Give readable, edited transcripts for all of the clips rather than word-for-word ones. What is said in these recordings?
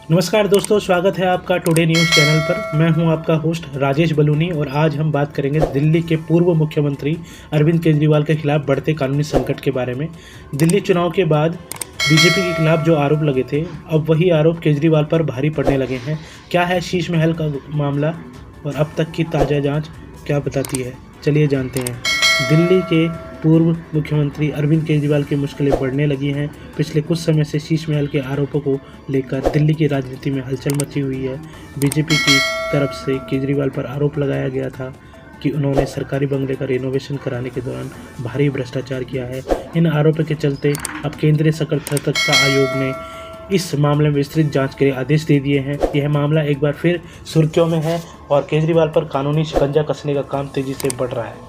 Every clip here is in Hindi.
नमस्कार दोस्तों, स्वागत है आपका टुडे न्यूज़ चैनल पर। मैं हूं आपका होस्ट राजेश बलूनी और आज हम बात करेंगे दिल्ली के पूर्व मुख्यमंत्री अरविंद केजरीवाल के खिलाफ बढ़ते कानूनी संकट के बारे में। दिल्ली चुनाव के बाद बीजेपी के खिलाफ जो आरोप लगे थे, अब वही आरोप केजरीवाल पर भारी पड़ने लगे हैं। क्या है शीश महल का मामला और अब तक की ताज़ा जाँच क्या बताती है, चलिए जानते हैं। दिल्ली के पूर्व मुख्यमंत्री अरविंद केजरीवाल की मुश्किलें बढ़ने लगी हैं। पिछले कुछ समय से शीश महल के आरोपों को लेकर दिल्ली की राजनीति में हलचल मची हुई है। बीजेपी की तरफ से केजरीवाल पर आरोप लगाया गया था कि उन्होंने सरकारी बंगले का रेनोवेशन कराने के दौरान भारी भ्रष्टाचार किया है। इन आरोपों के चलते अब केंद्रीय सतर्कता आयोग ने इस मामले में विस्तृत जांच के आदेश दे दिए हैं। यह मामला एक बार फिर सुर्खियों में है और केजरीवाल पर कानूनी शिकंजा कसने का काम तेजी से बढ़ रहा है।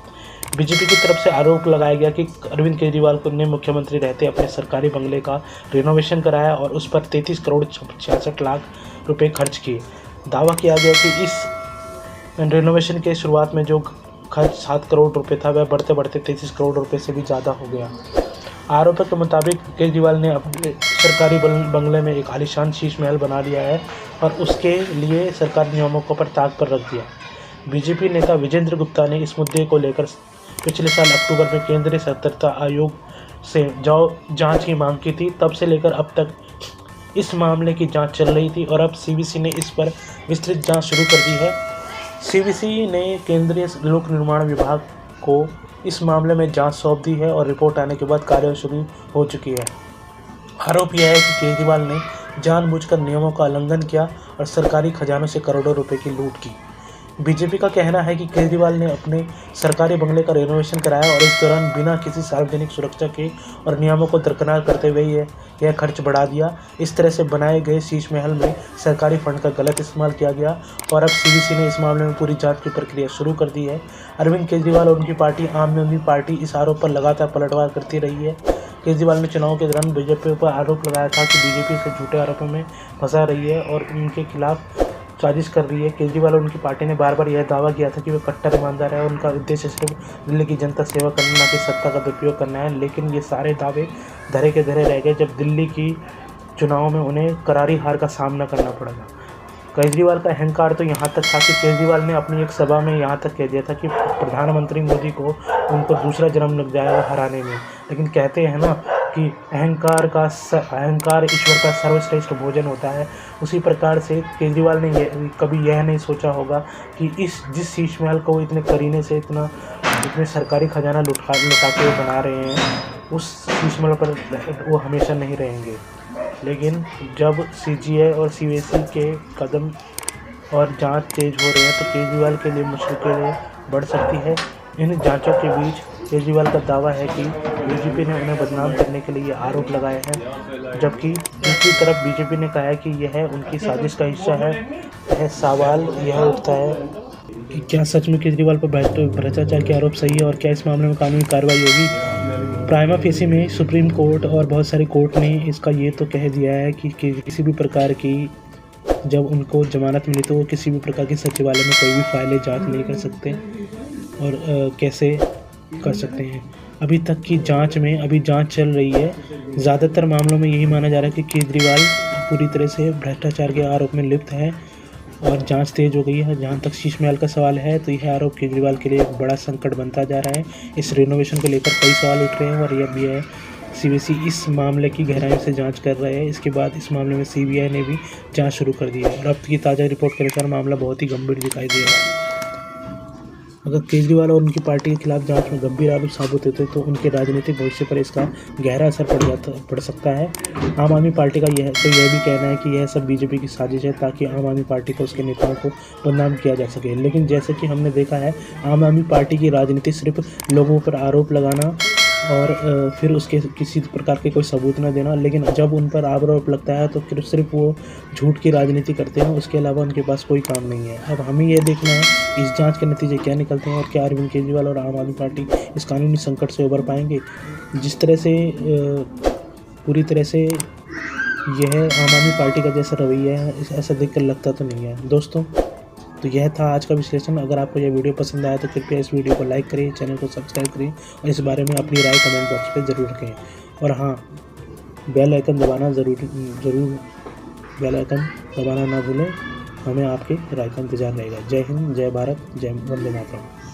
बीजेपी की तरफ से आरोप लगाया गया कि अरविंद केजरीवाल ने मुख्यमंत्री रहते अपने सरकारी बंगले का रेनोवेशन कराया और उस पर 33 करोड़ 66 लाख रुपए खर्च किए। दावा किया गया कि इस रेनोवेशन के शुरुआत में जो खर्च 7 करोड़ रुपए था, वह बढ़ते बढ़ते 33 करोड़ रुपए से भी ज़्यादा हो गया। आरोपों के मुताबिक केजरीवाल ने अपने सरकारी बंगले में एक आलीशान शीश महल बना लिया है और उसके लिए सरकारी नियमों को पर ताक पर रख दिया। बीजेपी नेता विजेंद्र गुप्ता ने इस मुद्दे को लेकर पिछले साल अक्टूबर में केंद्रीय सतर्कता आयोग से जांच की मांग की थी। तब से लेकर अब तक इस मामले की जांच चल रही थी और अब सीवीसी ने इस पर विस्तृत जांच शुरू कर दी है। सीवीसी ने केंद्रीय लोक निर्माण विभाग को इस मामले में जांच सौंप दी है और रिपोर्ट आने के बाद कार्रवाई शुरू हो चुकी है। आरोप यह है कि केजरीवाल ने जानबूझकर नियमों का उल्लंघन किया और सरकारी खजानों से करोड़ों रुपए की लूट की। बीजेपी का कहना है कि केजरीवाल ने अपने सरकारी बंगले का रेनोवेशन कराया और इस दौरान बिना किसी सार्वजनिक सुरक्षा के और नियमों को दरकिनार करते हुए यह खर्च बढ़ा दिया। इस तरह से बनाए गए शीश महल में सरकारी फंड का गलत इस्तेमाल किया गया और अब सीवीसी ने इस मामले में पूरी जांच की प्रक्रिया शुरू कर दी है। अरविंद केजरीवाल और उनकी पार्टी आम आदमी पार्टी इस आरोप पर लगातार पलटवार करती रही है। केजरीवाल ने चुनाव के दौरान बीजेपी पर आरोप लगाया था कि बीजेपी से झूठे आरोपों में फंसा रही है और उनके खिलाफ साजिश कर रही है। केजरीवाल और उनकी पार्टी ने बार बार यह दावा किया था कि वे कट्टर ईमानदार है और उनका उद्देश्य सिर्फ दिल्ली की जनता सेवा करना, न कि सत्ता का दुरुपयोग करना है। लेकिन ये सारे दावे धरे के धरे रह गए जब दिल्ली की चुनाव में उन्हें करारी हार का सामना करना पड़ा। केजरीवाल का अहंकार तो यहाँ तक था कि केजरीवाल ने अपनी एक सभा में यहाँ तक कह दिया था कि प्रधानमंत्री मोदी को उनको दूसरा जन्म लग जाएगा हराने में। लेकिन कहते हैं ना कि अहंकार ईश्वर का सर्वश्रेष्ठ भोजन होता है। उसी प्रकार से केजरीवाल ने कभी यह नहीं सोचा होगा कि जिस शीश महल को इतने करीने से इतने सरकारी खजाना लुटा के बना रहे हैं, उस शीश महल पर वो हमेशा नहीं रहेंगे। लेकिन जब सीजीआई और सीवीसी के कदम और जांच तेज हो रहे हैं तो केजरीवाल के लिए मुश्किलें बढ़ सकती है। इन जांचों के बीच केजरीवाल का दावा है कि बीजेपी ने उन्हें बदनाम करने के लिए ये आरोप लगाए हैं, जबकि दूसरी तरफ बीजेपी ने कहा है कि यह उनकी साजिश का हिस्सा है। यह सवाल यह उठता है कि क्या सच में केजरीवाल पर भ्रष्टाचार के आरोप सही है और क्या इस मामले में कानूनी कार्रवाई होगी। प्राइमा फेसी में सुप्रीम कोर्ट और बहुत सारी कोर्ट ने इसका ये तो कह दिया है कि किसी भी प्रकार की जब उनको जमानत मिली तो वो किसी भी प्रकार की सचिवालय में कोई भी फाइलें जांच नहीं कर सकते और कैसे कर सकते हैं। अभी तक की जांच में अभी जांच चल रही है। ज़्यादातर मामलों में यही माना जा रहा है कि केजरीवाल पूरी तरह से भ्रष्टाचार के आरोप में लिप्त है और जांच तेज हो गई है। जहां तक शीश महल का सवाल है तो यह आरोप केजरीवाल के लिए एक बड़ा संकट बनता जा रहा है। इस रेनोवेशन को लेकर कई सवाल उठ रहे हैं और यह भी है सीवीसी इस मामले की गहराई से जांच कर रहे हैं। इसके बाद इस मामले में सीबीआई ने भी जांच शुरू कर दी है और अब की ताज़ा रिपोर्ट के अनुसार मामला बहुत ही गंभीर दिखाई दे रहा है। अगर केजरीवाल और उनकी पार्टी के खिलाफ जांच में गंभीर आरोप साबित होते तो उनके राजनीतिक भविष्य पर इसका गहरा असर पड़ सकता है। आम आदमी पार्टी का यह भी कहना है कि यह सब बीजेपी की साजिश है ताकि आम आदमी पार्टी को उसके नेताओं को बदनाम किया जा सके। लेकिन जैसे कि हमने देखा है, आम आदमी पार्टी की राजनीति सिर्फ लोगों पर आरोप लगाना और फिर उसके किसी प्रकार के कोई सबूत न देना। लेकिन जब उन पर आरोप लगता है तो फिर सिर्फ वो झूठ की राजनीति करते हैं, उसके अलावा उनके पास कोई काम नहीं है। अब हमें यह देखना है इस जांच के नतीजे क्या निकलते हैं और क्या अरविंद केजरीवाल और आम आदमी पार्टी इस कानूनी संकट से उबर पाएंगे। जिस तरह से पूरी तरह से यह आम आदमी पार्टी का जैसा रवैया है, ऐसा देखकर लगता तो नहीं है दोस्तों। तो यह था आज का विश्लेषण। अगर आपको यह वीडियो पसंद आया तो कृपया इस वीडियो को लाइक करें, चैनल को सब्सक्राइब करें और इस बारे में अपनी राय कमेंट बॉक्स में ज़रूर रखें। और हाँ, बेल आइकन दबाना ज़रूर बेल आइकन दबाना ना भूलें। हमें आपकी राय का इंतज़ार रहेगा। जय हिंद, जय भारत, जय वंदे मातरम।